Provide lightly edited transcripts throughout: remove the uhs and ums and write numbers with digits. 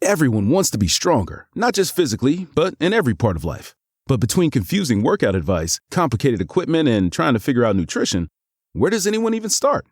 Everyone wants to be stronger, not just physically, but in every part of life. But between confusing workout advice, complicated equipment, and trying to figure out nutrition, where does anyone even start?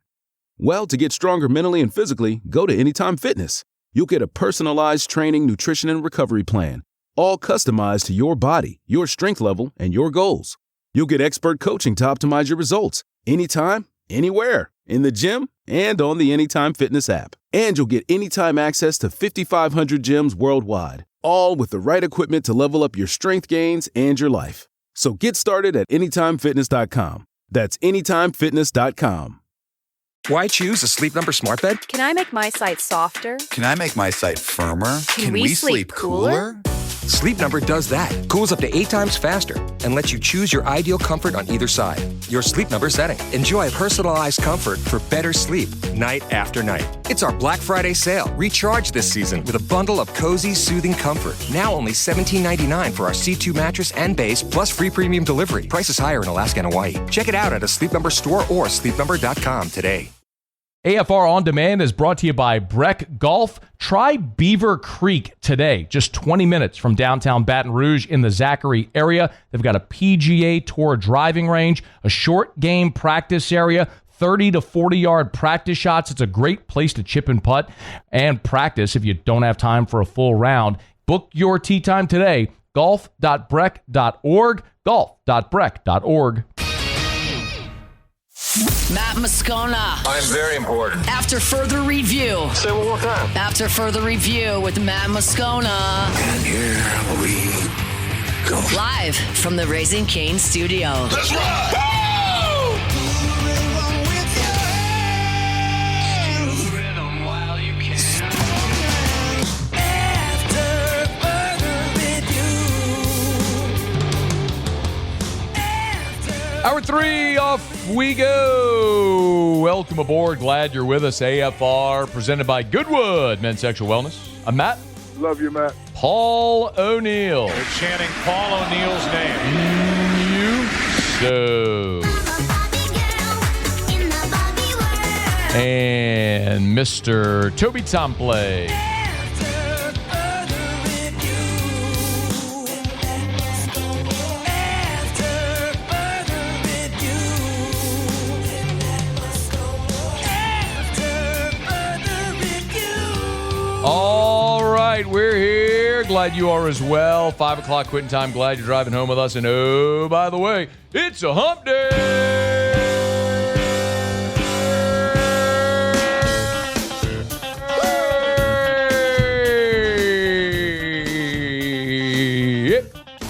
Well, to get stronger mentally and physically, go to Anytime Fitness. You'll get a personalized training, nutrition, and recovery plan, all customized to your body, your strength level, and your goals. You'll get expert coaching to optimize your results, anytime, anywhere, in the gym and on the Anytime Fitness app. And you'll get anytime access to 5,500 gyms worldwide, all with the right equipment to level up your strength gains and your life. So get started at AnytimeFitness.com. That's AnytimeFitness.com. Why choose a Sleep Number smart bed? Can I make my site softer? Can I make my site firmer? Can we sleep cooler? Sleep Number does that. Cools up to 8 times faster and lets you choose your ideal comfort on either side. Your Sleep Number setting. Enjoy personalized comfort for better sleep night after night. It's our Black Friday sale. Recharge this season with a bundle of cozy, soothing comfort. Now only $17.99 for our C2 mattress and base, plus free premium delivery. Prices higher in Alaska and Hawaii. Check it out at a Sleep Number store or sleepnumber.com today. AFR On Demand is brought to you by Breck Golf. Try Beaver Creek today, just 20 minutes from downtown Baton Rouge in the Zachary area. They've got a PGA Tour driving range, a short game practice area, 30 to 40-yard practice shots. It's a great place to chip and putt and practice if you don't have time for a full round. Book your tee time today, golf.breck.org, golf.breck.org. Matt Moscona. I'm very important. After further review. Say it one more time. After further review with Matt Moscona. And here we go. Live from the Raising Cane studio. Let's ride! Hour 3, off we go. Welcome aboard. Glad you're with us. AFR, presented by Goodwood Men's Sexual Wellness. I'm Matt. Love you, Matt. Paul O'Neill. They're chanting Paul O'Neill's name. And Mr. Toby Tomplay. All right, we're here. Glad you are as well. 5 o'clock quitting time. Glad you're driving home with us. And oh, by the way, it's a hump day.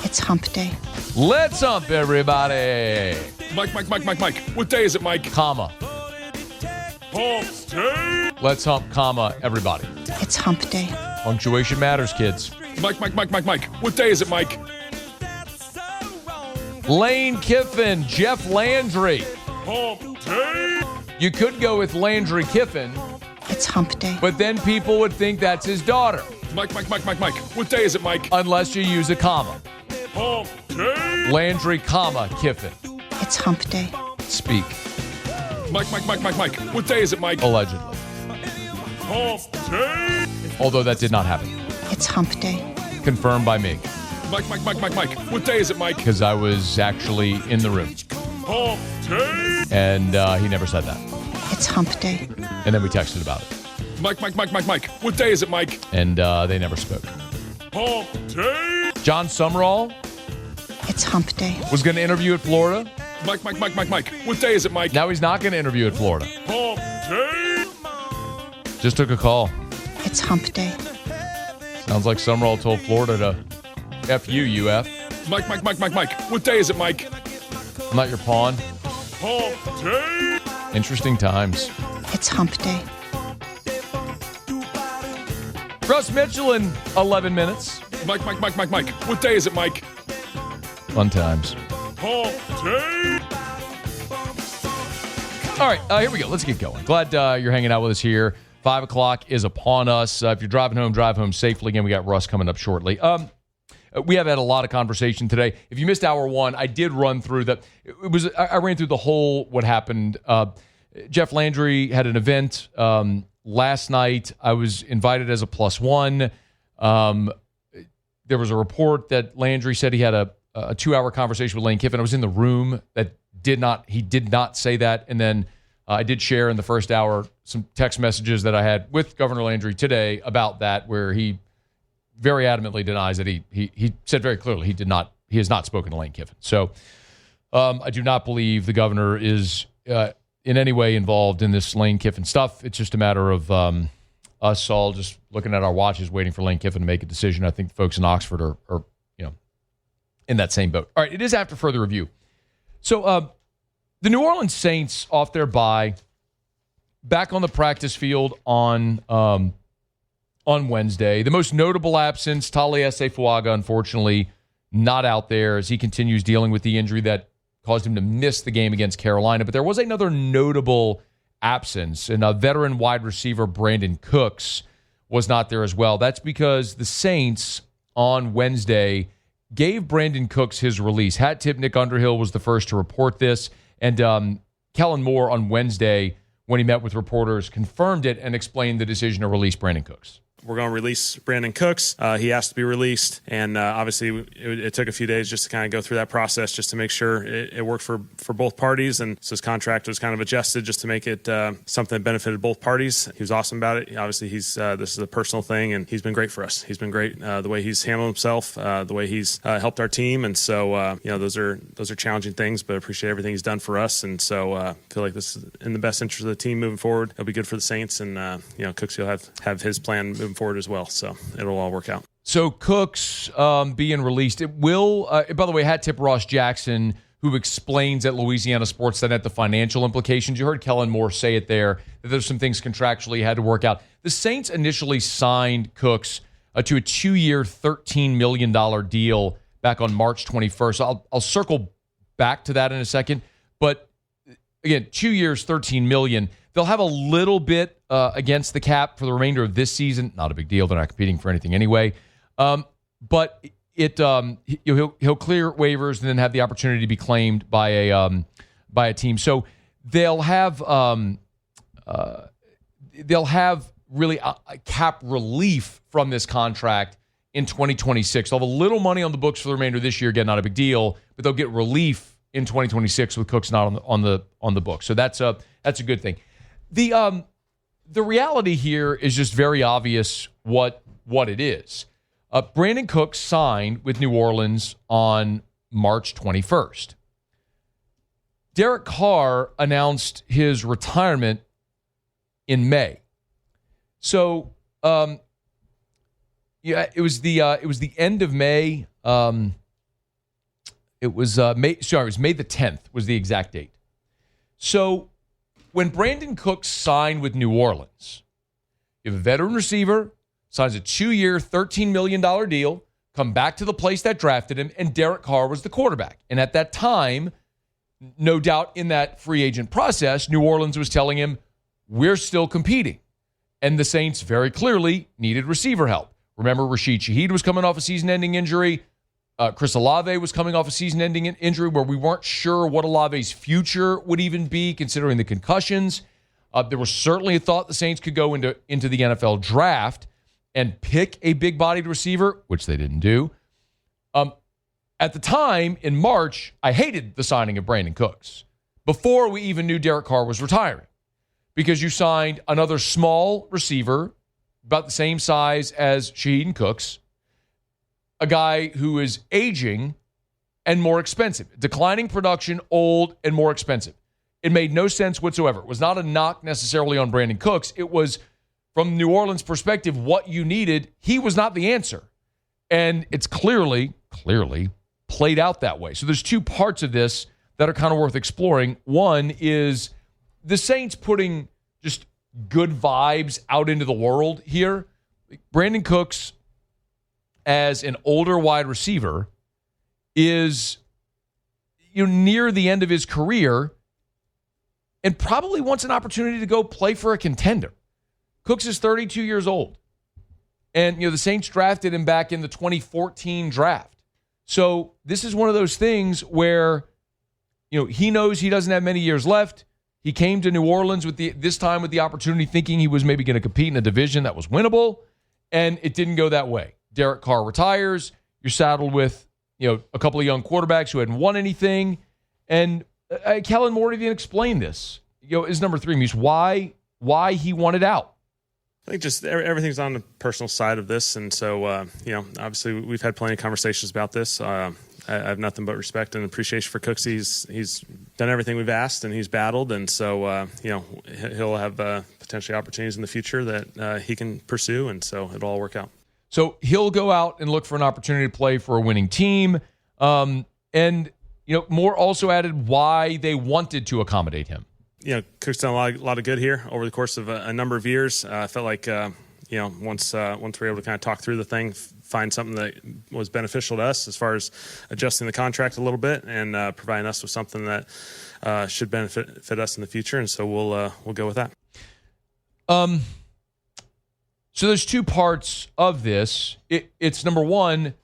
It's hump day. Let's hump, everybody. Mike. What day is it, Mike? Comma. Hump day. Let's hump, comma, everybody. It's hump day. Punctuation matters, kids. Mike. What day is it, Mike? Lane Kiffin, Jeff Landry. Hump day. You could go with Landry Kiffin. It's hump day. But then people would think that's his daughter. Mike. What day is it, Mike? Unless you use a comma. Hump day. Landry, comma, Kiffin. It's hump day. Speak. Mike. What day is it, Mike? Allegedly. Hump day. Although that did not happen. It's hump day. Confirmed by me. Mike. What day is it, Mike? Because I was actually in the room. Hump day. And he never said that. It's hump day. And then we texted about it. Mike. What day is it, Mike? And they never spoke. Hump day. John Summerall. It's hump day. Was going to interview at Florida. Mike. What day is it, Mike? Now he's not going to interview at Florida. Hump day. Just took a call. It's hump day. Sounds like Summerall told Florida to F you, UF. Mike. What day is it, Mike? I'm not your pawn. Hump day. Interesting times. It's hump day. Russ Mitchell in 11 minutes. Mike. What day is it, Mike? Fun times. Hump day. All right, here we go. Let's get going. Glad you're hanging out with us here. 5 o'clock is upon us. If you're driving home, drive home safely. Again, we got Russ coming up shortly. We have had a lot of conversation today. If you missed hour one, I did run through that. I ran through the whole what happened. Jeff Landry had an event last night. I was invited as a +1. There was a report that Landry said he had a 2-hour conversation with Lane Kiffin. I was in the room that he did not say that. And then I did share in the first hour some text messages that I had with Governor Landry today about that, where he very adamantly denies that he said very clearly he has not spoken to Lane Kiffin. So I do not believe the governor is in any way involved in this Lane Kiffin stuff. It's just a matter of us all just looking at our watches, waiting for Lane Kiffin to make a decision. I think the folks in Oxford are in that same boat. All right, it is after further review. So the New Orleans Saints off their bye, back on the practice field on Wednesday. The most notable absence, Taliesin Fuaga, unfortunately, not out there as he continues dealing with the injury that caused him to miss the game against Carolina. But there was another notable absence, and a veteran wide receiver, Brandin Cooks, was not there as well. That's because the Saints on Wednesday gave Brandin Cooks his release. Hat tip Nick Underhill was the first to report this, and Kellen Moore on Wednesday, when he met with reporters, confirmed it and explained the decision to release Brandin Cooks. We're going to release Brandin Cooks. He asked to be released, and obviously it took a few days just to kind of go through that process just to make sure it worked for both parties, and so his contract was kind of adjusted just to make it something that benefited both parties. He was awesome about it. Obviously, this is a personal thing, and he's been great for us. He's been great the way he's handled himself, the way he's helped our team, and so those are challenging things, but I appreciate everything he's done for us, and so I feel like this is in the best interest of the team moving forward. It'll be good for the Saints, and Cooks will have his plan moving forward as well, so it'll all work out. So Cooks being released, it will, by the way, hat tip Ross Jackson, who explains at Louisiana Sportsnet the financial implications. You heard Kellen Moore say it there, that there's some things contractually he had to work out. The Saints initially signed Cooks to a 2-year, $13 million deal back on March 21st. So I'll circle back to that in a second. But again, 2 years, $13 million. They'll have a little bit against the cap for the remainder of this season. Not a big deal. They're not competing for anything anyway. But he'll clear waivers and then have the opportunity to be claimed by a team. So they'll have really a cap relief from this contract in 2026. They'll have a little money on the books for the remainder of this year. Again, not a big deal, but they'll get relief in 2026 with Cooks not on the book. So that's a good thing. The reality here is just very obvious what it is. Brandin Cooks signed with New Orleans on March 21st. Derek Carr announced his retirement in May. So it was the end of May. It was May the 10th was the exact date. So when Brandin Cooks signed with New Orleans, you have a veteran receiver, signs a 2-year, $13 million deal, come back to the place that drafted him, and Derek Carr was the quarterback. And at that time, no doubt in that free agent process, New Orleans was telling him, we're still competing. And the Saints very clearly needed receiver help. Remember, Rashid Shaheed was coming off a season-ending injury. Chris Olave was coming off a season-ending injury where we weren't sure what Olave's future would even be, considering the concussions. There was certainly a thought the Saints could go into the NFL draft and pick a big-bodied receiver, which they didn't do. At the time, in March, I hated the signing of Brandin Cooks before we even knew Derek Carr was retiring, because you signed another small receiver about the same size as Shaheed and Cooks, a guy who is aging and more expensive. Declining production, old, and more expensive. It made no sense whatsoever. It was not a knock necessarily on Brandin Cooks. It was, from New Orleans' perspective, what you needed. He was not the answer. And it's clearly played out that way. So there's two parts of this that are kind of worth exploring. One is the Saints putting just good vibes out into the world here. Brandin Cooks, as an older wide receiver, is near the end of his career and probably wants an opportunity to go play for a contender. Cooks is 32 years old. And the Saints drafted him back in the 2014 draft. So this is one of those things where he knows he doesn't have many years left. He came to New Orleans this time with the opportunity, thinking he was maybe going to compete in a division that was winnable. and it didn't go that way. Derek Carr retires. You're saddled with, a couple of young quarterbacks who hadn't won anything. And Kellen Moore even explained this. Is number 3, Muse, why he wanted out. I think just everything's on the personal side of this. And so, obviously we've had plenty of conversations about this. I have nothing but respect and appreciation for Cooks. He's done everything we've asked, and he's battled. And so, he'll have potentially opportunities in the future that he can pursue. And so it'll all work out. So he'll go out and look for an opportunity to play for a winning team. Moore also added why they wanted to accommodate him. Cook's done a lot of good here over the course of a number of years. I felt like, once we were able to kind of talk through the thing, find something that was beneficial to us as far as adjusting the contract a little bit and providing us with something that should benefit us in the future. And so we'll go with that. So there's 2 parts of this. It's number 1,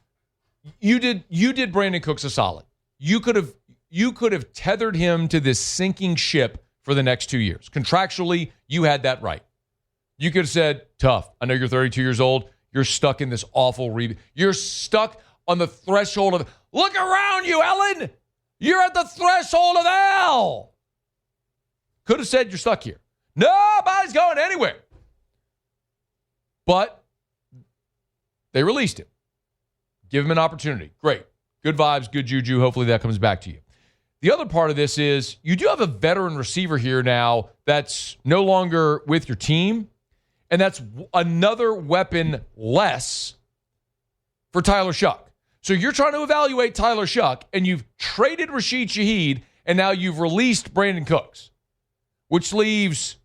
you did Brandin Cooks a solid. You could have tethered him to this sinking ship for the next 2 years. Contractually, you had that right. You could have said, tough. I know you're 32 years old. You're stuck in this awful You're stuck on the threshold of, look around you, Ellen. You're at the threshold of hell. Could have said you're stuck here. Nobody's going anywhere. But they released him. Give him an opportunity. Great. Good vibes, good juju. Hopefully that comes back to you. The other part of this is you do have a veteran receiver here now that's no longer with your team, and that's another weapon less for Tyler Shough. So you're trying to evaluate Tyler Shough, and you've traded Rashid Shaheed, and now you've released Brandin Cooks, which leaves...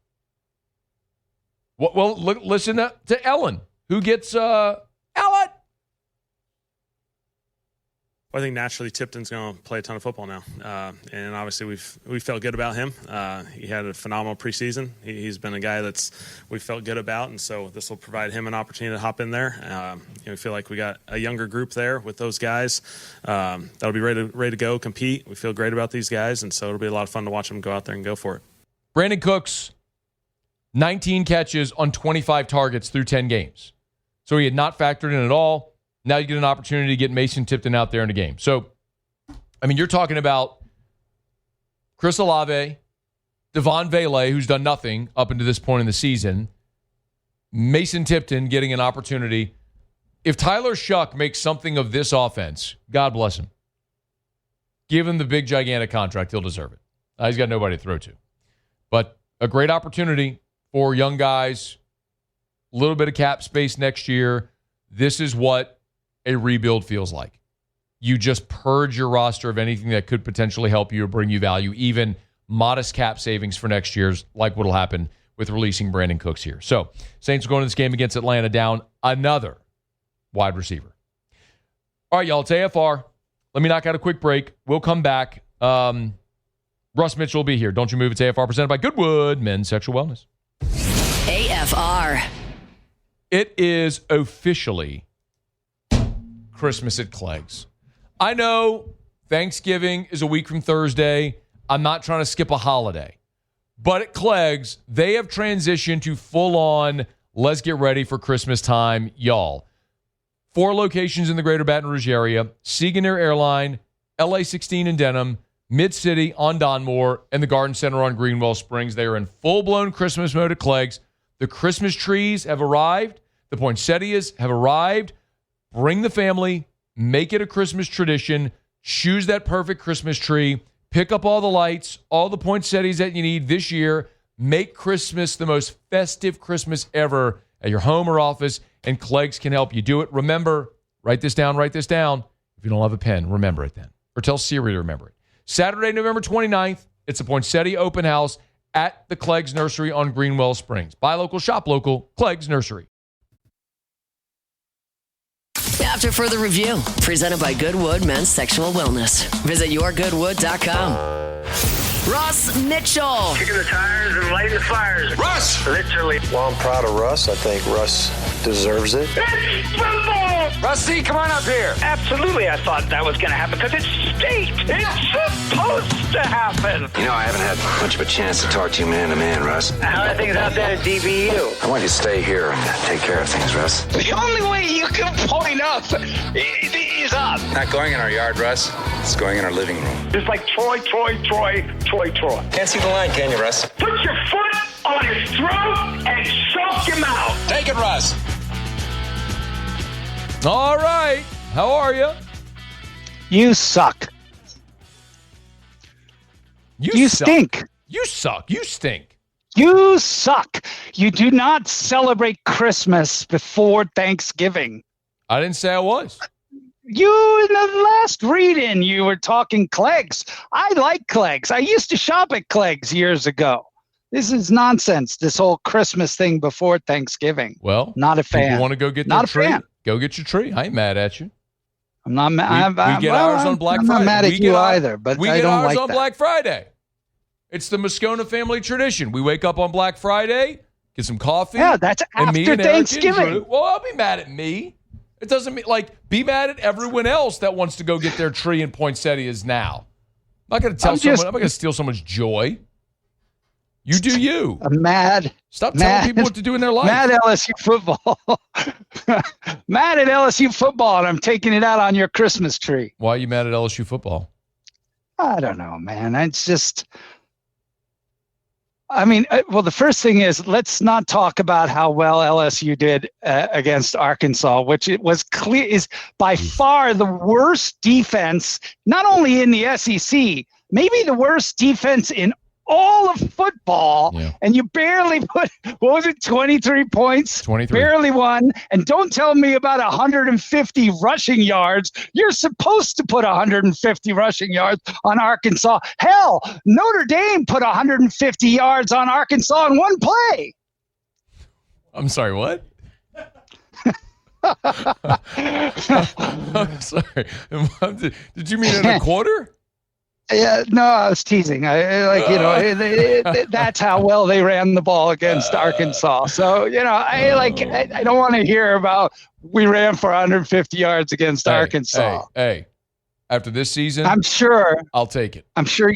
Well, listen to Ellen, who gets Ellen. I think naturally Tipton's going to play a ton of football now, and obviously we felt good about him. He had a phenomenal preseason. He's been a guy we felt good about, and so this will provide him an opportunity to hop in there. We feel like we got a younger group there with those guys that'll be ready to go compete. We feel great about these guys, and so it'll be a lot of fun to watch them go out there and go for it. Brandin Cooks, 19 catches on 25 targets through 10 games. So he had not factored in at all. Now you get an opportunity to get Mason Tipton out there in a game. So, you're talking about Chris Olave, Devon Vele, who's done nothing up until this point in the season, Mason Tipton getting an opportunity. If Tyler Shough makes something of this offense, God bless him. Give him the big, gigantic contract. He'll deserve it. He's got nobody to throw to. But a great opportunity for young guys, a little bit of cap space next year. This is what a rebuild feels like. You just purge your roster of anything that could potentially help you or bring you value, even modest cap savings for next year's, like what will happen with releasing Brandin Cooks here. So, Saints are going to this game against Atlanta down another wide receiver. All right, y'all, it's AFR. Let me knock out a quick break. We'll come back. Russ Mitchell will be here. Don't you move. It's AFR presented by Goodwood Men's Sexual Wellness. AFR. It is officially Christmas at Clegg's. I know Thanksgiving is a week from Thursday. I'm not trying to skip a holiday. But at Clegg's, they have transitioned to full-on, let's get ready for Christmas time, y'all. 4 locations in the greater Baton Rouge area, Seaganeer Airline, LA16 in Denham, Mid-City on Donmore, and the Garden Center on Greenwell Springs. They are in full-blown Christmas mode at Clegg's. The Christmas trees have arrived. The poinsettias have arrived. Bring the family. Make it a Christmas tradition. Choose that perfect Christmas tree. Pick up all the lights, all the poinsettias that you need this year. Make Christmas the most festive Christmas ever at your home or office, and Clegg's can help you do it. Remember, write this down. If you don't have a pen, remember it then. Or tell Siri to remember it. Saturday, November 29th, it's a poinsettia open house at the Clegg's Nursery on Greenwell Springs. Buy local, shop local, Clegg's Nursery. after further review. Presented by Goodwood Men's Sexual Wellness. Visit yourgoodwood.com. Russ Mitchell. Kicking the tires and lighting the fires. Russ! Literally. Well, I'm proud of Russ. I think Russ deserves it. It's football! Rusty, come on up here. Absolutely, I thought that was going to happen because it's state. It's supposed to happen. You know, I haven't had much of a chance to talk to you man to man, Russ. How are things out there at DBU? I want you to stay here and take care of things, Russ. The only way you can point up is up. Not going in our yard, Russ. It's going in our living room. It's like Troy. Can't see the line, can you, Russ? Put your foot on his throat and choke him out. Take it, Russ. All right. How are you? You suck. You suck. Stink. You suck. You stink. You suck. You do not celebrate Christmas before Thanksgiving. I didn't say I was. You, in the last read-in, you were talking Clegg's. I like Clegg's. I used to shop at Clegg's years ago. This is nonsense, this whole Christmas thing before Thanksgiving. Well, not a fan. You want to go get not their tree? Fan. Go get your tree. I ain't mad at you. I'm not mad. We get ours on Black Friday. I'm not mad at you either, but we I get don't ours like on that. Black Friday. It's the Moscona family tradition. We wake up on Black Friday, get some coffee. Yeah, that's after Thanksgiving. Well, I'll be mad at me. It doesn't mean, be mad at everyone else that wants to go get their tree in poinsettias now. I'm not going to tell someone, I'm not going to steal someone's joy. You do you. Stop telling people what to do in their life. Mad LSU football. Mad at LSU football, and I'm taking it out on your Christmas tree. Why are you mad at LSU football? I don't know, man. It's just, the first thing is, let's not talk about how well LSU did against Arkansas, which it was clear is by far the worst defense, not only in the SEC, maybe the worst defense in all of football. Yeah. And you barely put, 23 points? 23. Barely won. And don't tell me about 150 rushing yards. You're supposed to put 150 rushing yards on Arkansas. Hell, Notre Dame put 150 yards on Arkansas in one play. I'm sorry, what? I'm sorry. Did you mean in a quarter? Yeah, no, I was teasing. That's how well they ran the ball against Arkansas. So, I don't want to hear about we ran for 150 yards against Arkansas. Hey, after this season, I'm sure I'll take it. I'm sure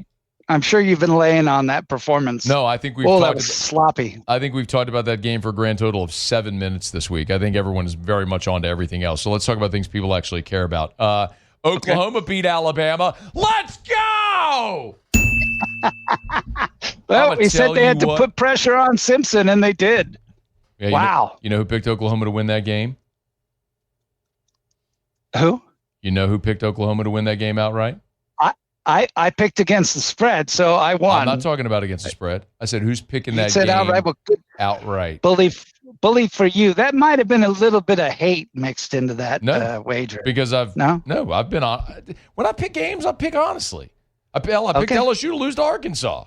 you've been laying on that performance. No, I think that was sloppy. I think we've talked about that game for a grand total of 7 minutes this week. I think everyone is very much on to everything else. So let's talk about things people actually care about. Oklahoma beat Alabama. Let's go! Well, we said they had to put pressure on Simpson, and they did. Yeah, wow. You know who picked Oklahoma to win that game? Who? You know who picked Oklahoma to win that game outright? I picked against the spread, so I won. I'm not talking about against the spread. I said who's picking that game outright. Well, good. Outright. Bully for you. That might have been a little bit of hate mixed into that wager. Because I've been on. When I pick games, I pick honestly. I picked LSU to lose to Arkansas.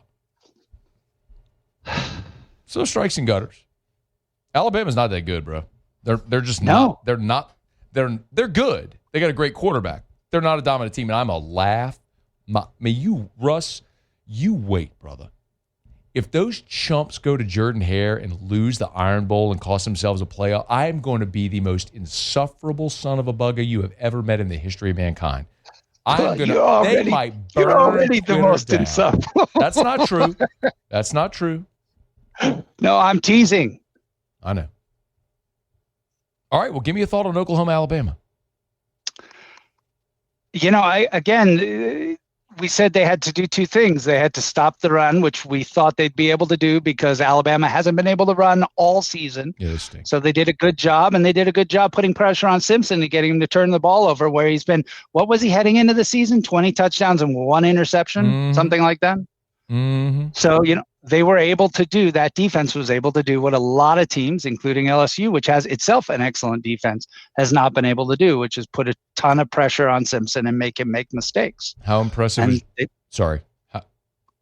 So strikes and gutters. Alabama's not that good, bro. They're just not. They're not. They're good. They got a great quarterback. They're not a dominant team, and I'm a laugh. Russ, you wait, brother. If those chumps go to Jordan Hare and lose the Iron Bowl and cost themselves a playoff, I am going to be the most insufferable son of a bugger you have ever met in the history of mankind. You're already the most insufferable. That's not true. That's not true. No, I'm teasing. I know. All right, well, give me a thought on Oklahoma, Alabama. We said they had to do two things. They had to stop the run, which we thought they'd be able to do because Alabama hasn't been able to run all season. Yeah, so they did a good job, and they did a good job putting pressure on Simpson and getting him to turn the ball over where he's been, what was he heading into the season? 20 touchdowns and 1 interception, something like that. Mm-hmm. So, they were able to do, that defense was able to do what a lot of teams, including LSU, which has itself an excellent defense, has not been able to do, which is put a ton of pressure on Simpson and make him make mistakes. How impressive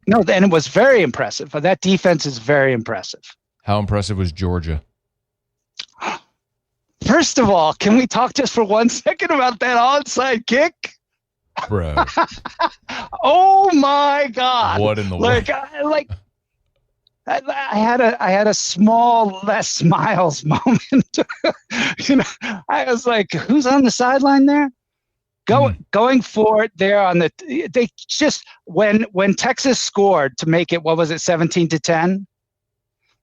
No, and it was very impressive. That defense is very impressive. How impressive was Georgia? First of all, can we talk just for 1 second about that onside kick? Bro. Oh my God. What in the world? I had a small Les Miles moment. I was like, who's on the sideline there? Going for it there on they just when Texas scored to make it, what was it, 17-10?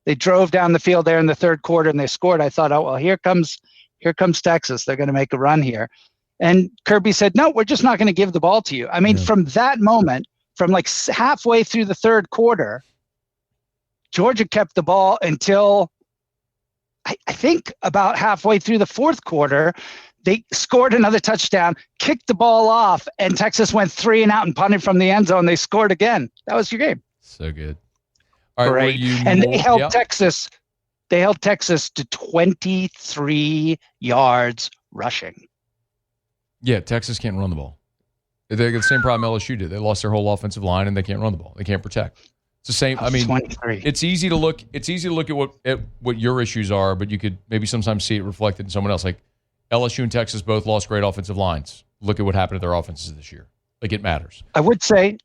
They drove down the field there in the third quarter and they scored. I thought, oh well, here comes Texas. They're going to make a run here. And Kirby said, no, we're just not going to give the ball to you. I mean, from that moment, from like halfway through the third quarter, Georgia kept the ball until I think about halfway through the fourth quarter. They scored another touchdown, kicked the ball off, and Texas went 3 and out and punted from the end zone. They scored again. That was your game. So good. All right, and they held Texas. They held Texas to 23 yards rushing. Yeah, Texas can't run the ball. They got the same problem LSU did. They lost their whole offensive line and they can't run the ball. They can't protect. It's the same. I mean, 23. It's easy to look at what your issues are, but you could maybe sometimes see it reflected in someone else. Like LSU and Texas both lost great offensive lines. Look at what happened to their offenses this year. Like it matters. I would say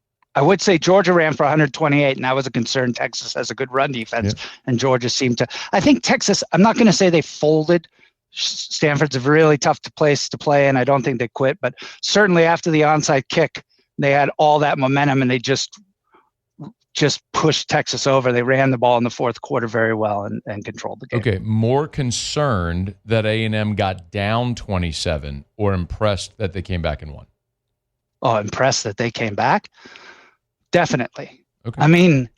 Georgia ran for 128, and that was a concern. Texas has a good run defense, and Georgia seemed to. I think Texas. I'm not going to say they folded. Stanford's a really tough place to play, and I don't think they quit. But certainly after the onside kick, they had all that momentum, and they just pushed Texas over. They ran the ball in the fourth quarter very well and controlled the game. Okay, more concerned that A&M got down 27 or impressed that they came back and won? Oh, impressed that they came back? Definitely. Okay. I mean,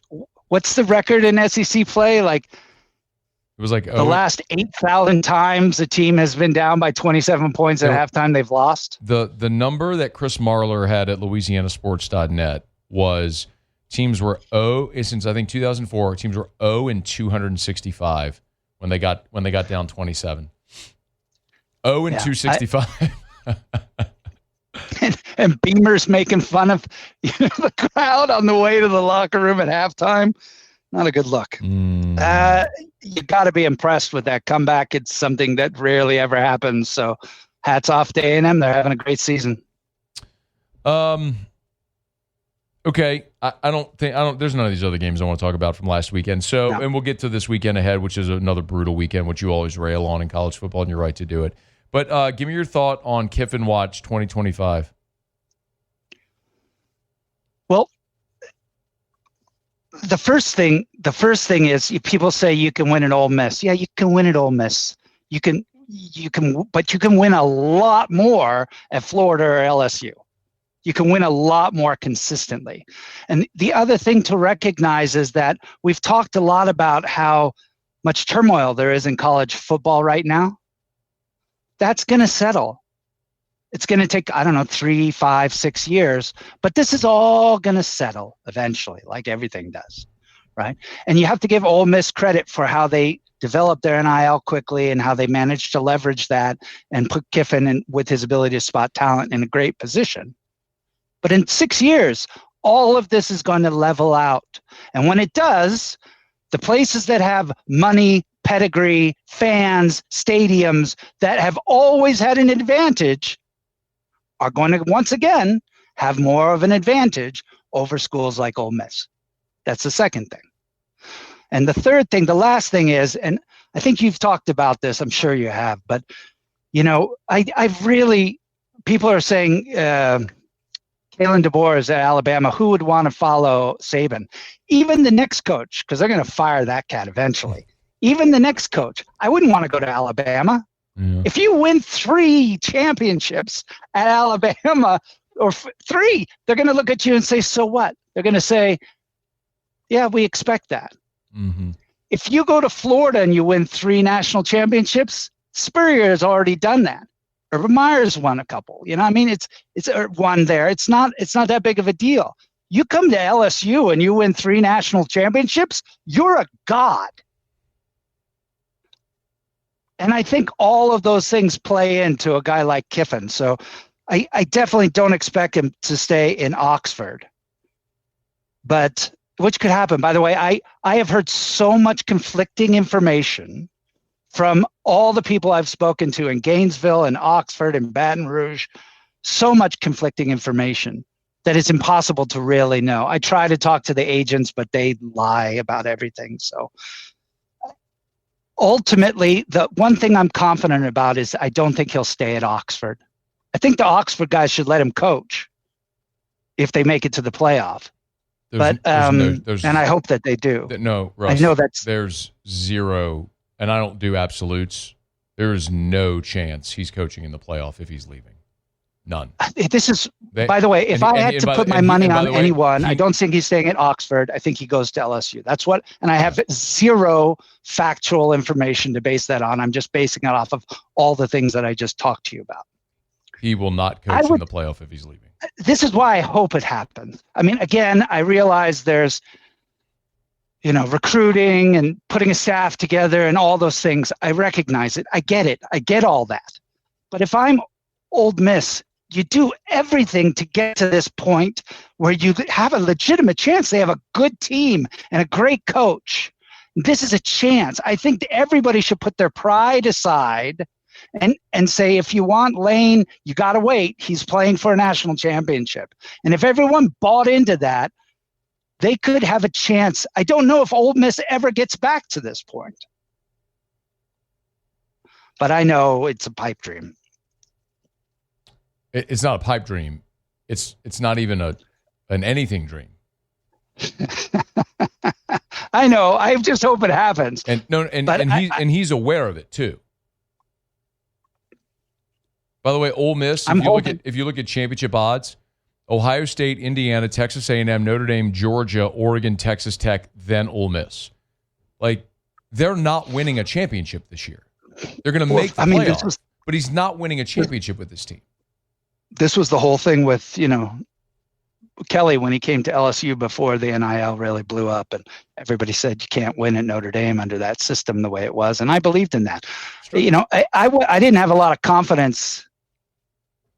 what's the record in SEC play? Like, it was like the last 8,000 times a team has been down by 27 points at halftime, they've lost. The number that Chris Marler had at LouisianaSports.net was teams were since I think 2004, teams were 0-265 when they got down 27. 0-265. And Beamer's making fun of the crowd on the way to the locker room at halftime. Not a good look. You got to be impressed with that comeback. It's something that rarely ever happens. So hats off to A&M. They're having a great season. Okay. There's none of these other games I want to talk about from last weekend. So, no. And we'll get to this weekend ahead, which is another brutal weekend, which you always rail on in college football, and you're right to do it. But give me your thought on Kiffin Watch 2025. Well, the first thing is people say you can win at Ole Miss. Yeah, you can win at Ole Miss. You can, but you can win a lot more at Florida or LSU. You can win a lot more consistently. And the other thing to recognize is that we've talked a lot about how much turmoil there is in college football right now. That's going to settle. It's going to take, 3, 5, 6 years, but this is all going to settle eventually, like everything does, right? And you have to give Ole Miss credit for how they developed their NIL quickly and how they managed to leverage that and put Kiffin with his ability to spot talent in a great position. But in 6 years, all of this is going to level out. And when it does, the places that have money, pedigree, fans, stadiums that have always had an advantage are going to once again have more of an advantage over schools like Ole Miss. That's the second thing. And the third thing, the last thing is, and I think you've talked about this, I'm sure you have, but I've really, people are saying Kalen DeBoer is at Alabama. Who would want to follow Saban? Even the next coach, because they're going to fire that cat eventually. Even the next coach, I wouldn't want to go to Alabama. Yeah. If you win 3 championships at Alabama, or 3, they're going to look at you and say, so what? They're going to say, yeah, we expect that. Mm-hmm. If you go to Florida and you win 3 national championships, Spurrier has already done that. Urban Meyer's won a couple. It's one there. It's not that big of a deal. You come to LSU and you win 3 national championships, you're a god. And I think all of those things play into a guy like Kiffin. So I definitely don't expect him to stay in Oxford. But which could happen. By the way, I have heard so much conflicting information from all the people I've spoken to in Gainesville and Oxford and Baton Rouge, so much conflicting information that it's impossible to really know. I try to talk to the agents, but they lie about everything. So ultimately, the one thing I'm confident about is I don't think he'll stay at Oxford. I think the Oxford guys should let him coach if they make it to the playoff. And I hope that they do. No, Russ, I know there's zero, and I don't do absolutes. There is no chance he's coaching in the playoff if he's leaving. None. This is, by the way, if I had to put my money on anyone, I don't think he's staying at Oxford. I think he goes to LSU. That's what, and I have zero factual information to base that on. I'm just basing it off of all the things that I just talked to you about. He will not coach in the playoff if he's leaving. This is why I hope it happens. I mean, again, I realize there's, recruiting and putting a staff together and all those things. I recognize it. I get it. I get all that. But if I'm Ole Miss, you do everything to get to this point where you have a legitimate chance. They have a good team and a great coach. This is a chance. I think everybody should put their pride aside and say, if you want Lane, you got to wait. He's playing for a national championship. And if everyone bought into that, they could have a chance. I don't know if Ole Miss ever gets back to this point. But I know it's a pipe dream. It's not a pipe dream. It's not even an anything dream. I know. I just hope it happens. And he's aware of it too. By the way, Ole Miss, if you look at championship odds, Ohio State, Indiana, Texas A&M, Notre Dame, Georgia, Oregon, Texas Tech, then Ole Miss. Like, they're not winning a championship this year. They're going to make the playoffs, but he's not winning a championship with this team. This was the whole thing with, Kelly when he came to LSU before the NIL really blew up, and everybody said you can't win at Notre Dame under that system the way it was, and I believed in that. I didn't have a lot of confidence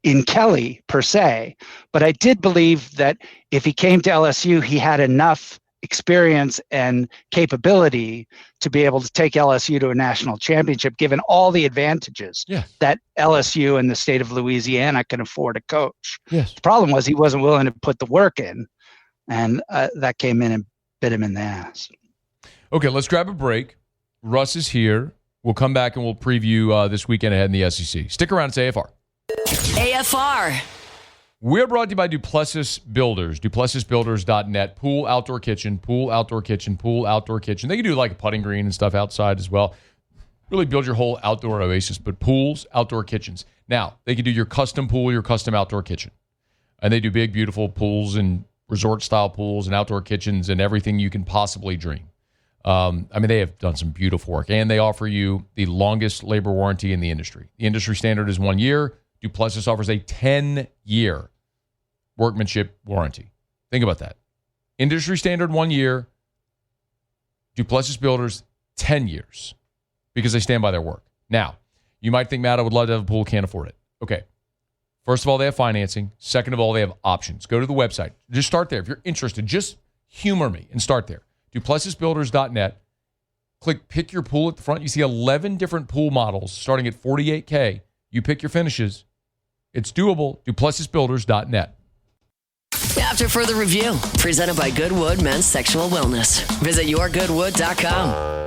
in Kelly per se, but I did believe that if he came to LSU, he had enough experience and capability to be able to take LSU to a national championship, given all the advantages that LSU and the state of Louisiana can afford to coach. Yes. The problem was he wasn't willing to put the work in, and that came in and bit him in the ass. Okay, let's grab a break. Russ is here. We'll come back and we'll preview this weekend ahead in the SEC. Stick around. It's AFR. AFR. We're brought to you by Duplessis Builders, duplessisbuilders.net. Pool, outdoor kitchen, pool, outdoor kitchen, pool, outdoor kitchen. They can do like a putting green and stuff outside as well. Really build your whole outdoor oasis, but pools, outdoor kitchens. Now, they can do your custom pool, your custom outdoor kitchen. And they do big, beautiful pools and resort-style pools and outdoor kitchens and everything you can possibly dream. They have done some beautiful work, and they offer you the longest labor warranty in the industry. The industry standard is 1 year. Duplessis offers a 10-year workmanship warranty. Think about that. Industry standard 1 year. Duplessis Builders, 10 years, because they stand by their work. Now, you might think, Matt, I would love to have a pool, can't afford it. Okay. First of all, they have financing. Second of all, they have options. Go to the website. Just start there. If you're interested, just humor me and start there. DuplessisBuilders.net. Click Pick Your Pool at the front. You see 11 different pool models starting at $48K. You pick your finishes. It's doable. DuplessisBuilders.net. After further review, presented by Goodwood Men's Sexual Wellness. Visit yourgoodwood.com.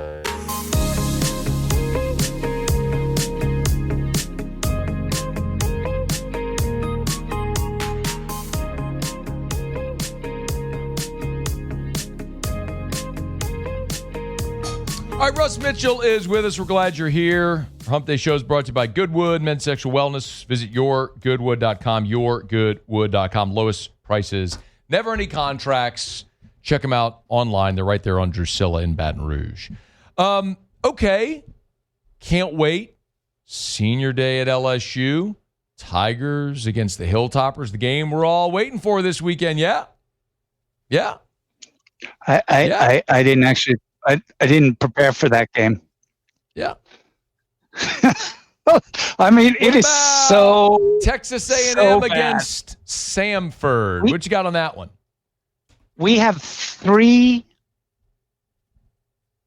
All right, Russ Mitchell is with us. We're glad you're here. Our Hump Day Show is brought to you by Goodwood Men's Sexual Wellness. Visit yourgoodwood.com, yourgoodwood.com. Lowest prices, never any contracts. Check them out online. They're right there on Drusilla in Baton Rouge. Okay, can't wait. Senior day at LSU. Tigers against the Hilltoppers. The game we're all waiting for this weekend. Yeah? I didn't actually... I didn't prepare for that game. Yeah. It is so Texas A&M against Samford. What you got on that one? We have three.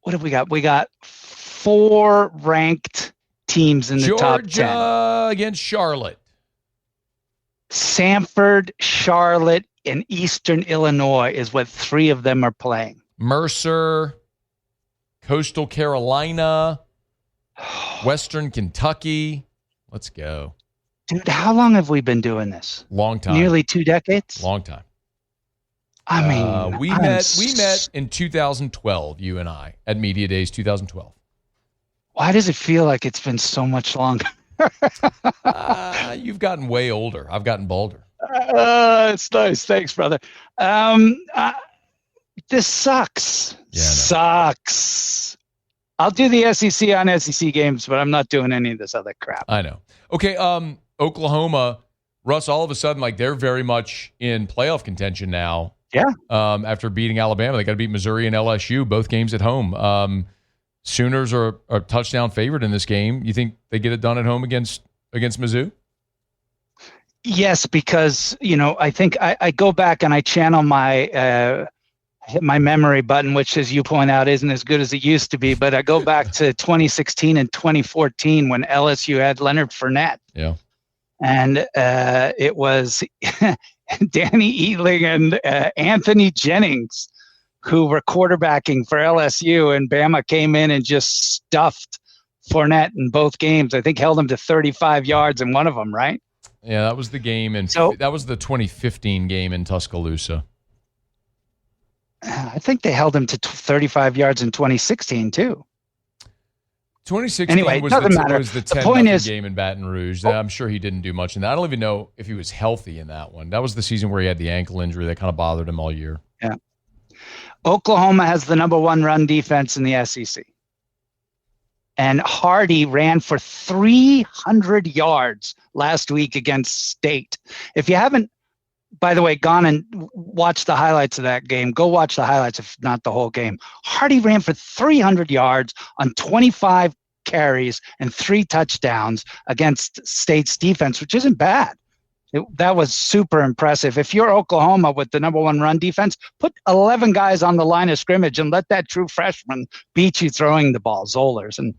What have we got? We got 4 ranked teams in the top 10. Georgia against Charlotte. Samford, Charlotte, and Eastern Illinois is what 3 of them are playing. Mercer, Coastal Carolina, Western Kentucky. Let's go. Dude, how long have we been doing this? Long time. Nearly 2 decades? Long time. I mean, we met in 2012, you and I, at Media Days 2012. Why does it feel like it's been so much longer? You've gotten way older. I've gotten bolder. It's nice. Thanks, brother. This sucks. Yeah, Sucks. I'll do the SEC on SEC games, but I'm not doing any of this other crap. I know. Okay, Oklahoma, Russ, all of a sudden, like, they're very much in playoff contention now. Yeah. After beating Alabama. They got to beat Missouri and LSU, both games at home. Sooners are a touchdown favorite in this game. You think they get it done at home against Mizzou? Yes, because, I think I go back and I channel my my memory button, which, as you point out, isn't as good as it used to be. But I go back to 2016 and 2014 when LSU had Leonard Fournette. Yeah. And it was Danny Etling and Anthony Jennings who were quarterbacking for LSU, and Bama came in and just stuffed Fournette in both games. I think held him to 35 yards in one of them, right? Yeah, that was the game, and that was the 2015 game in Tuscaloosa. I think they held him to 35 yards in 2016 too. 2016 anyway, was doesn't the matter. 10-0 game in Baton Rouge. I'm sure he didn't do much in that. I don't even know if he was healthy in that one. That was the season where he had the ankle injury that kind of bothered him all year. Yeah. Oklahoma has the number 1 run defense in the SEC. And Hardy ran for 300 yards last week against State. If you haven't, by the way, gone and watched the highlights of that game, go watch the highlights, if not the whole game. Hardy ran for 300 yards on 25 carries and 3 touchdowns against State's defense, which isn't bad. That was super impressive. If you're Oklahoma with the number 1 run defense, put 11 guys on the line of scrimmage and let that true freshman beat you throwing the ball, Zollers. And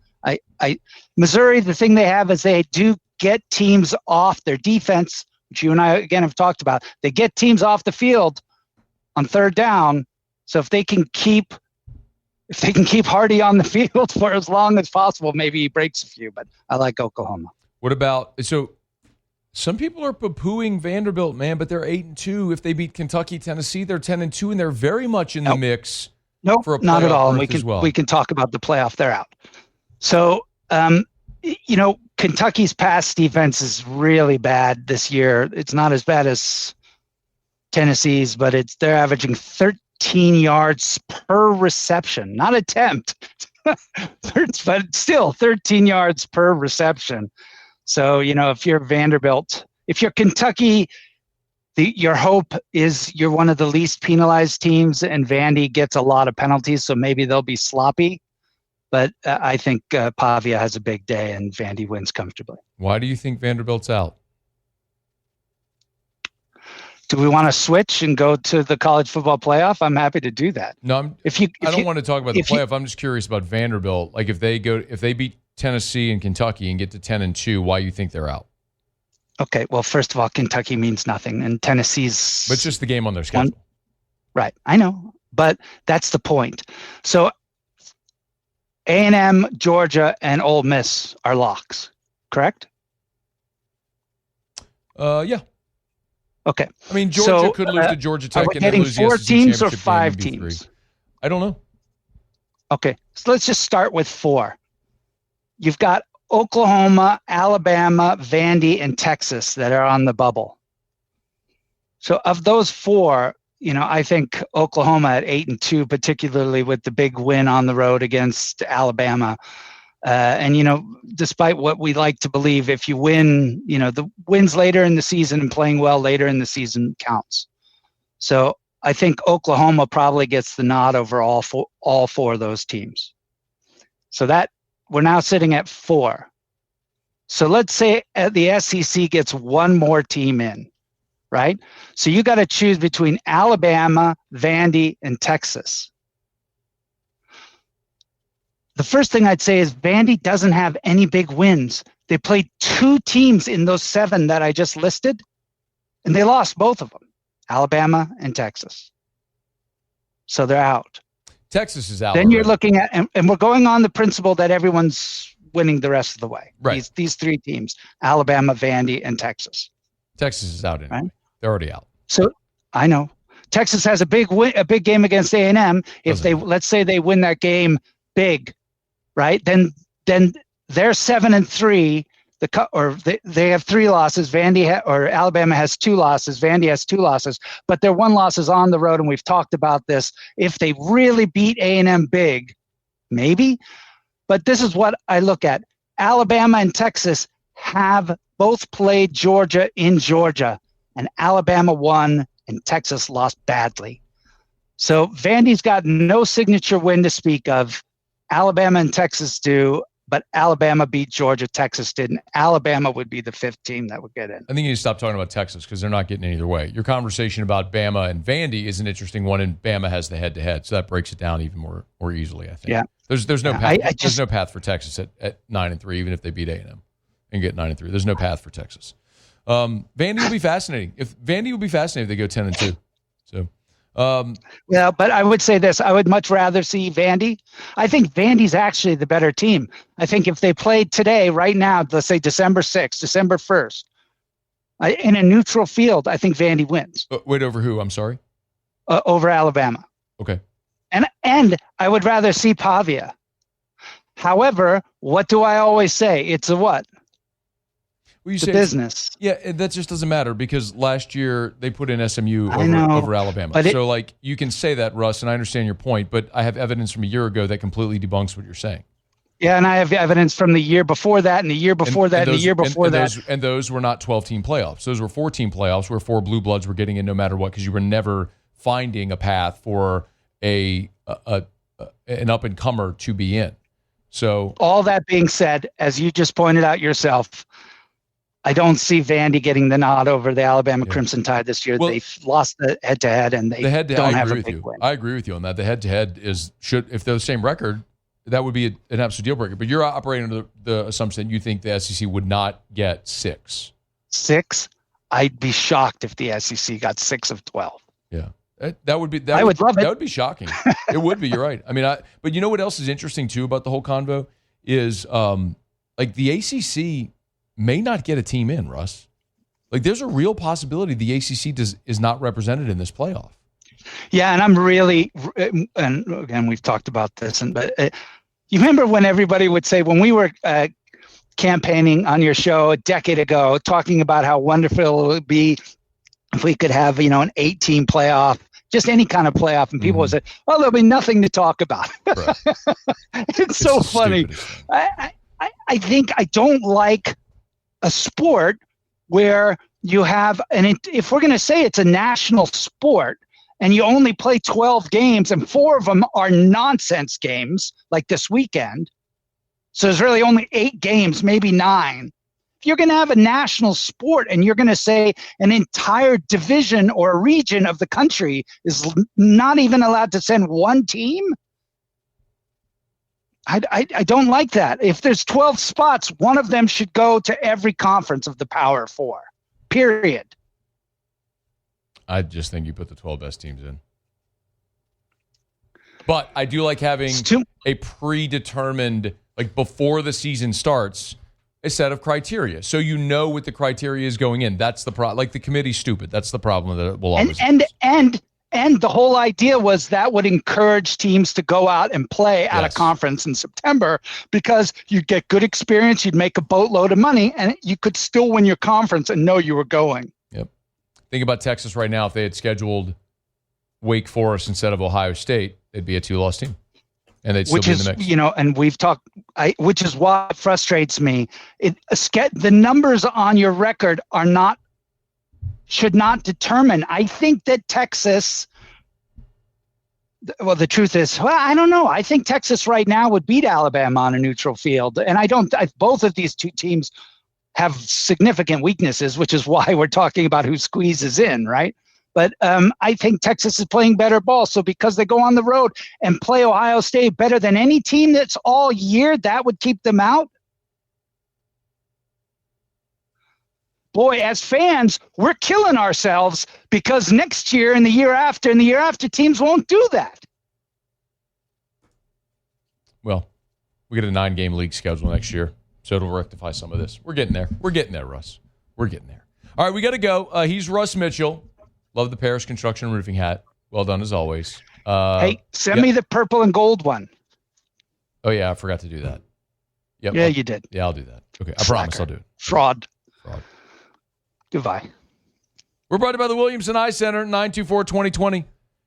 Missouri, the thing they have is they do get teams off their defense, which you and I, again, have talked about. They get teams off the field on 3rd down. So if they can keep Hardy on the field for as long as possible, maybe he breaks a few, but I like Oklahoma. What about, so some people are poo-pooing Vanderbilt, man, but they're 8-2. If they beat Kentucky, Tennessee, they're 10-2, and they're very much in the mix. Nope, for a not at all. And we can talk about the playoff. They're out. So, Kentucky's pass defense is really bad this year. It's not as bad as Tennessee's, but they're averaging 13 yards per reception, not attempt, but still 13 yards per reception. So, if you're Vanderbilt, if you're Kentucky, your hope is you're one of the least penalized teams, and Vandy gets a lot of penalties, so maybe they'll be sloppy. But I think Pavia has a big day, and Vandy wins comfortably. Why do you think Vanderbilt's out? Do we want to switch and go to the college football playoff? I'm happy to do that. No, I don't want to talk about the playoff. I'm just curious about Vanderbilt. Like, if they beat Tennessee and Kentucky and get to 10-2, why you think they're out? Okay, well, first of all, Kentucky means nothing, and Tennessee's... But it's just the game on their schedule. Right, I know, but that's the point. So A&M, Georgia, and Ole Miss are locks, correct? Yeah. Okay. I mean, Georgia could lose to Georgia Tech and then lose the 4 SEC teams or championship 5 game and be teams? 3. I don't know. Okay, so let's just start with 4. You've got Oklahoma, Alabama, Vandy, and Texas that are on the bubble. So of those 4, I think Oklahoma at 8-2, particularly with the big win on the road against Alabama. And despite what we like to believe, if you win, the wins later in the season and playing well later in the season counts. So I think Oklahoma probably gets the nod over all 4 of those teams. So that we're now sitting at 4. So let's say the SEC gets 1 more team in, right? So you got to choose between Alabama, Vandy, and Texas. the first thing I'd say is Vandy doesn't have any big wins. They played 2 teams in those 7 that I just listed, and they lost both of them, Alabama and Texas. So they're out. Texas is out. Then you're looking at, and we're going on the principle that everyone's winning the rest of the way. Right. These 3 teams, Alabama, Vandy, and Texas. Texas is out anyway. Right? They're already out. So I know Texas has a big game against A&M. If let's say they win that game big, right? Then they're 7-3. They have 3 losses. Alabama has 2 losses. Vandy has 2 losses, but their 1 loss is on the road, and we've talked about this. If they really beat A&M big, maybe. But this is what I look at. Alabama and Texas have both played Georgia in Georgia, and Alabama won, and Texas lost badly. So Vandy's got no signature win to speak of. Alabama and Texas do, but Alabama beat Georgia, Texas didn't. Alabama would be the 5th team that would get in. I think you need to stop talking about Texas because they're not getting either way. Your conversation about Bama and Vandy is an interesting one, and Bama has the head-to-head, so that breaks it down even more easily, I think. Yeah. There's no path. There's no path for Texas at 9-3, even if they beat A&M and get 9-3. There's no path for Texas. Vandy will be fascinating. If they go 10-2. So. Yeah, but I would say this. I would much rather see Vandy. I think Vandy's actually the better team. I think if they played today, right now, let's say December 6th, December 1st, in a neutral field, I think Vandy wins. Wait, over who? I'm sorry? Over Alabama. Okay. And I would rather see Pavia. However, what do I always say? It's a what? Well, it's a business. Yeah, that just doesn't matter because last year they put in SMU over Alabama. So, you can say that, Russ, and I understand your point, but I have evidence from a year ago that completely debunks what you're saying. Yeah, and I have evidence from the year before that and the year before that and the year before that. And those were not 12-team playoffs. Those were 14 playoffs where 4 blue bloods were getting in no matter what because you were never finding a path for an up-and-comer to be in. So all that being said, as you just pointed out yourself, I don't see Vandy getting the nod over the Alabama Crimson Tide this year. They've lost the head-to-head, and they don't have a big win. I agree with you on that. The head-to-head if they're the same record, that would be an absolute deal breaker. But you're operating under the assumption that you think the SEC would not get 6. 6? I'd be shocked if the SEC got 6 of 12. Yeah. That would be. I would love it. That would be shocking. It would be. You're right. I mean, but you know what else is interesting too about the whole convo is the ACC may not get a team in, Russ. There's a real possibility the ACC is not represented in this playoff. Yeah, and I'm really, and again, we've talked about this, but you remember when everybody would say when we were campaigning on your show a decade ago, talking about how wonderful it would be if we could have, an 8-team playoff, just any kind of playoff, and people would say, "Well, there'll be nothing to talk about." Right. it's so funny. I think I don't like a sport where you have, if we're going to say it's a national sport, and you only play 12 games, and 4 of them are nonsense games, like this weekend. So there's really only 8 games, maybe 9. If you're going to have a national sport and you're going to say an entire division or a region of the country is not even allowed to send 1 team, I don't like that. If there's 12 spots, 1 of them should go to every conference of the Power 4, period. I just think you put the 12 best teams in. But I do like having a predetermined, before the season starts, a set of criteria. So you know what the criteria is going in. That's the problem. The committee's stupid. That's the problem that will always And the whole idea was that would encourage teams to go out and play at a conference in September because you'd get good experience, you'd make a boatload of money, and you could still win your conference and know you were going. Yep. Think about Texas right now. If they had scheduled Wake Forest instead of Ohio State, they'd be a 2-loss team. And they'd still be in the mix. And we've talked, which is why it frustrates me. The numbers on your record should not determine. I think that Texas, the truth is, I don't know. I think Texas right now would beat Alabama on a neutral field. And both of these 2 teams have significant weaknesses, which is why we're talking about who squeezes in, right? But I think Texas is playing better ball. So because they go on the road and play Ohio State better than any team that's all year, that would keep them out. Boy, as fans, we're killing ourselves because next year and the year after teams won't do that. Well, we get a 9-game league schedule next year, so it'll rectify some of this. We're getting there. We're getting there, Russ. We're getting there. All right, we got to go. He's Russ Mitchell. Love the Paris Construction Roofing hat. Well done, as always. Hey, send me the purple and gold one. Oh, yeah, I forgot to do that. Yep, yeah, you did. Yeah, I'll do that. Okay, I promise I'll do it. Fraud. Goodbye. We're brought to you by the Williamson Eye Center, 924-2020.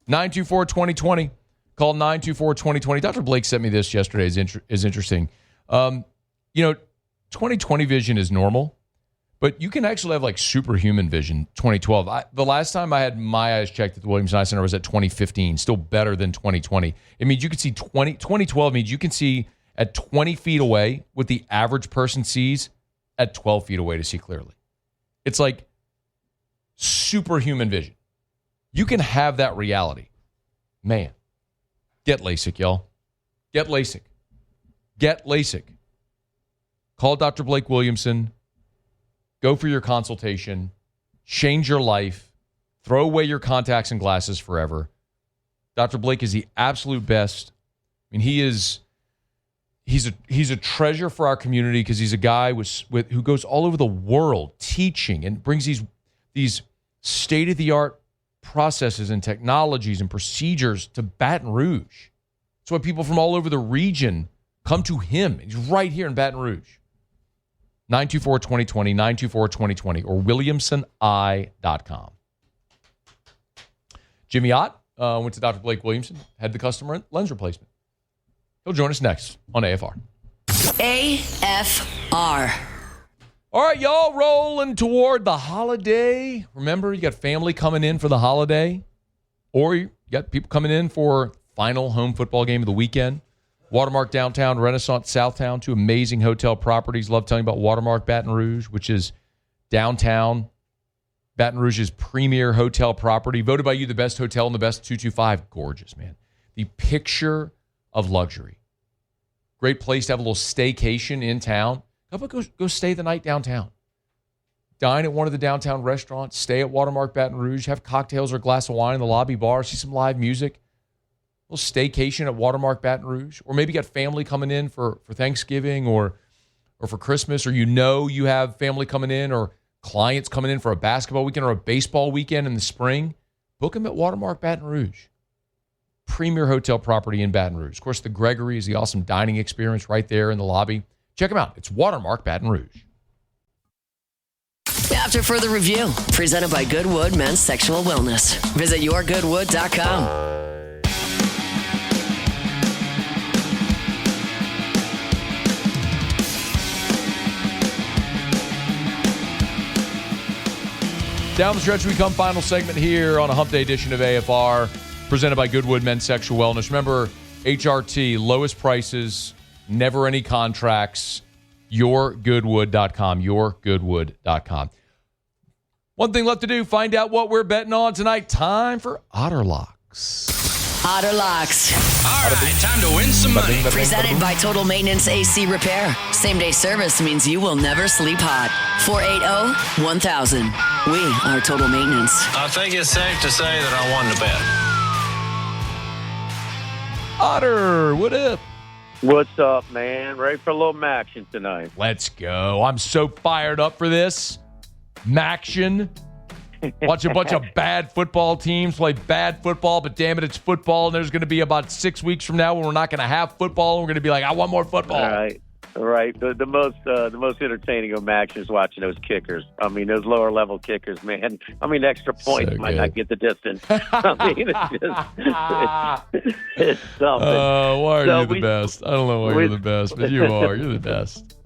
924-2020. Call 924-2020. Dr. Blake sent me this yesterday. Is interesting. 20/20 vision is normal, but you can actually have like superhuman vision. 2012. The last time I had my eyes checked at the Williamson Eye Center was at 2015. Still better than 2020. It means you can see 2012 means you can see at 20 feet away what the average person sees at 12 feet away to see clearly. It's like superhuman vision. You can have that reality. Man, get LASIK, y'all. Get LASIK. Get LASIK. Call Dr. Blake Williamson. Go for your consultation. Change your life. Throw away your contacts and glasses forever. Dr. Blake is the absolute best. I mean, he's a treasure for our community because he's a guy who goes all over the world teaching and brings these state-of-the-art processes and technologies and procedures to Baton Rouge. That's why people from all over the region come to him. He's right here in Baton Rouge. 924-2020, 924-2020, or WilliamsonEye.com. Jimmy Ott went to Dr. Blake Williamson, had the customer lens replacement. He'll join us next on AFR. AFR. All right, y'all, rolling toward the holiday. Remember, you got family coming in for the holiday, or you got people coming in for final home football game of the weekend. Watermark Downtown, Renaissance Southtown, 2 amazing hotel properties. Love telling you about Watermark Baton Rouge, which is downtown Baton Rouge's premier hotel property. Voted by you the best hotel in the best 225. Gorgeous, man. The picture of luxury. Great place to have a little staycation in town. How about go stay the night downtown? Dine at one of the downtown restaurants. Stay at Watermark Baton Rouge. Have cocktails or a glass of wine in the lobby bar. See some live music. A little staycation at Watermark Baton Rouge. Or maybe you got family coming in for Thanksgiving or for Christmas. Or you have family coming in or clients coming in for a basketball weekend or a baseball weekend in the spring. Book them at Watermark Baton Rouge. Premier hotel property in Baton Rouge. Of course, the Gregory is the awesome dining experience right there in the lobby. Check them out. It's Watermark Baton Rouge. After further review, presented by Goodwood Men's Sexual Wellness. Visit yourgoodwood.com. Down the stretch we come, final segment here on a Hump Day edition of AFR, presented by Goodwood Men's Sexual Wellness. Remember, HRT, lowest prices, never any contracts, yourgoodwood.com, yourgoodwood.com. One thing left to do, find out what we're betting on tonight. Time for Otter Locks. Otter Locks. All right, time to win some money. Presented by Total Maintenance AC Repair. Same-day service means you will never sleep hot. 480-1000. We are Total Maintenance. I think it's safe to say that I won the bet. Otter, what up? What's up, man? Ready for a little action tonight? Let's go. I'm so fired up for this. Maction. Watch a bunch of bad football teams play bad football, but damn it, it's football. And there's going to be about 6 weeks from now when we're not going to have football. And we're going to be like, I want more football. All right. The most entertaining of action is watching those kickers. I mean, those lower level kickers, man. I mean, extra points might not get the distance. I mean, it's something. Why are you the best? I don't know why you're the best, but you are. You're the best.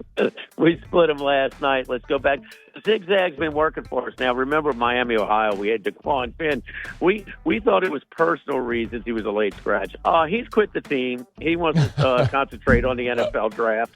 We split them last night. Let's go back. Zigzag's been working for us. Now, remember Miami, Ohio, we had DeQuan Finn. We thought it was personal reasons he was a late scratch. He's quit the team. He wants to concentrate on the NFL draft.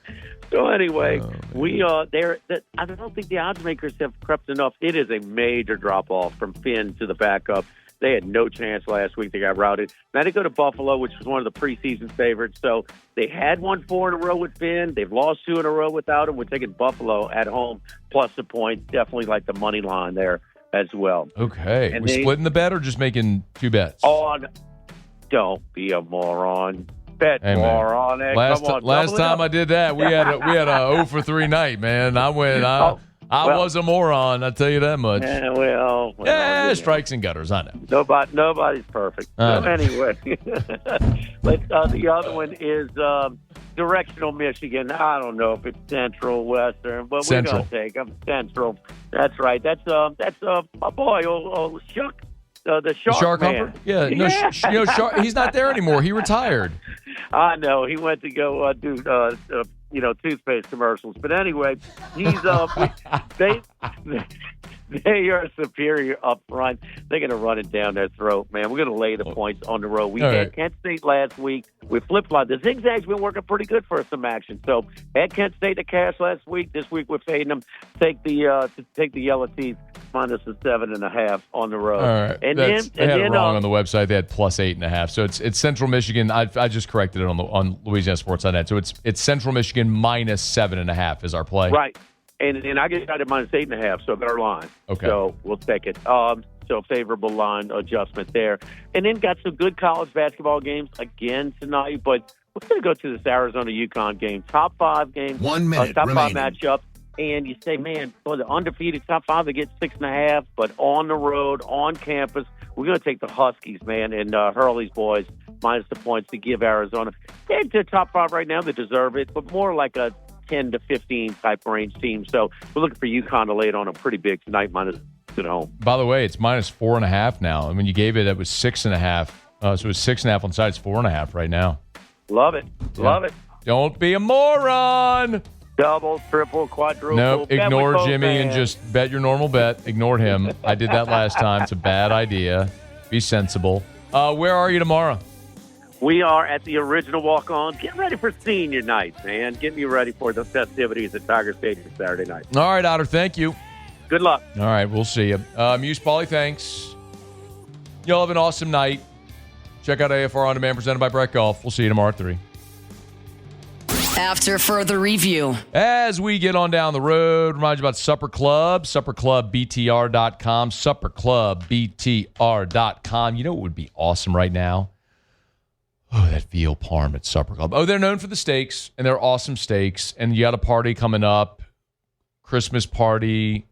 So anyway, I don't think the odds makers have crept enough. It is a major drop-off from Finn to the backup. They had no chance last week. They got routed. Now they go to Buffalo, which was one of the preseason favorites. So they had won 4 in a row with Finn. They've lost 2 in a row without him. We're taking Buffalo at home plus the points. Definitely like the money line there as well. Okay. And we splitting the bet or just making 2 bets? Don't be a moron. Bet moron. Hey, last time I did that, we had a 0 for 3 night, man. I was a moron, I'll tell you that much. Yeah, strikes and gutters, I know. Nobody's perfect. So anyway, the other one is directional Michigan. I don't know if it's Central, Western, but we're going to take them. Central. That's right. That's my boy, old Shough. The Shark man. Yeah, no, Shark, he's not there anymore. He retired. I know. He went to go do toothpaste commercials. But anyway, he's they are superior up front. They're going to run it down their throat, man. We're going to lay the points on the road. We had Kent State last week. We flip-flopped. The Zigzag's been working pretty good for some action. So at Kent State, the cash last week. This week we're fading them. Take the yellow teeth minus the 7.5 on the road. All right. And they then had it wrong on the website. They had plus 8.5. So it's Central Michigan. I just corrected it on LouisianaSports.net. So it's Central Michigan minus 7.5 is our play. Right. And I get at minus 8.5, so a better line. Okay. So we'll take it. So favorable line adjustment there. And then got some good college basketball games again tonight. But we're going to go to this Arizona-UConn game. Top 5 game. 1 minute top remaining. 5 matchup. And you say, man, for the undefeated top 5, they get 6.5. But on the road, on campus, we're going to take the Huskies, man, and Hurley's boys minus the points to give Arizona. They're to top 5 right now. They deserve it, but more like a 10 to 15 type range team. So we're looking for UConn to lay it on them pretty big tonight, minus at home. By the way, it's minus 4.5 now. I mean, you gave it was 6.5. So it was 6.5 on the side. It's 4.5 right now. Love it. Yeah. Love it. Don't be a moron. Double, triple, quadruple. Nope. Ignore Jimmy and just bet your normal bet. Ignored him. I did that last time. It's a bad idea. Be sensible. Where are you tomorrow? We are at the original walk-on. Get ready for senior night, man. Get me ready for the festivities at Tiger Stadium Saturday night. All right, Otter. Thank you. Good luck. All right, we'll see you. Muse Pauly, thanks. Y'all have an awesome night. Check out AFR On Demand presented by Brett Golf. We'll see you tomorrow at 3. After further review. As we get on down the road, remind you about Supper Club, supperclubbtr.com, supperclubbtr.com. You know what would be awesome right now? Oh, that veal parm at Supper Club. Oh, they're known for the steaks, and they're awesome steaks. And you got a party coming up, Christmas party,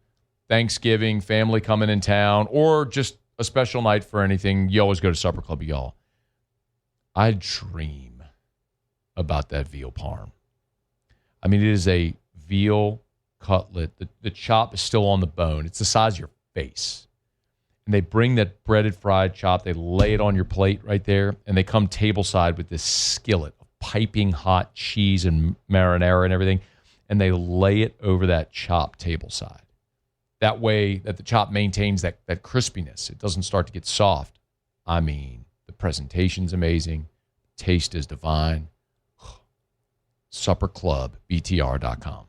Thanksgiving, family coming in town, or just a special night for anything. You always go to Supper Club, y'all. I dream about that veal parm. I mean, it is a veal cutlet. The chop is still on the bone. It's the size of your face. And they bring that breaded fried chop. They lay it on your plate right there. And they come tableside with this skillet of piping hot cheese and marinara and everything. And they lay it over that chop tableside. That way that the chop maintains that crispiness. It doesn't start to get soft. I mean, the presentation's amazing. Taste is divine. Supperclubbtr.com.